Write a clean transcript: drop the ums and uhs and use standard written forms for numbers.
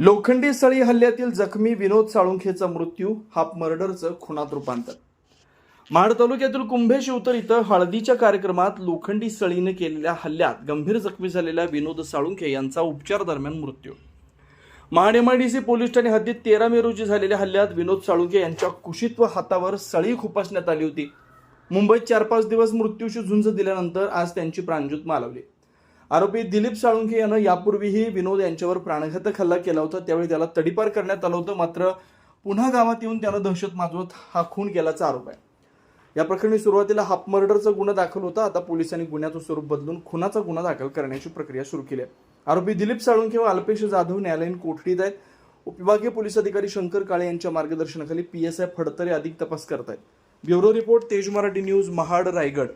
लोखंडी सळी हल्ल्यातील जखमी विनोद साळुंखेचा मृत्यू हाफ मर्डरचं खुनात रूपांतर। महाड तालुक्यातील कुंभे शिवतर इथं हळदीच्या कार्यक्रमात लोखंडी सळीने केलेल्या हल्ल्यात गंभीर जखमी झालेल्या विनोद साळुंखे यांचा उपचार दरम्यान मृत्यू। महाड MIDC पोलीस ठाणे हद्दीत 13 मे रोजी झालेल्या हल्ल्यात विनोद साळुंखे यांच्या कुशीत व हातावर सळी खुपसण्यात आली होती। मुंबईत 4-5 दिवस मृत्यूशी झुंज दिल्यानंतर आज त्यांची प्राणज्योत मालवली। आरोपी दिलीप साळुंखे यानं यापूर्वीही विनोद यांच्यावर प्राणघातक हल्ला केला होता। त्यावेळी त्याला तडीपार करण्यात आलं होतं, मात्र पुन्हा गावात येऊन त्यानं दहशत माजवत हा खून केल्याचा आरोप आहे। या प्रकरणी सुरुवातीला हाफ मर्डरचा गुन्हा दाखल होता। आता पोलिसांनी गुन्ह्याचं स्वरूप बदलून खुनाचा गुन्हा दाखल करण्याची प्रक्रिया सुरू केली आहे। आरोपी दिलीप साळुंखे व अल्पेश जाधव न्यायालयीन कोठडीत आहेत। उपविभागीय पोलीस अधिकारी शंकर काळे यांच्या मार्गदर्शनाखाली PSI फडतरे अधिक तपास करत आहेत। ब्युरो रिपोर्ट, तेज मराठी न्यूज, महाड, रायगड।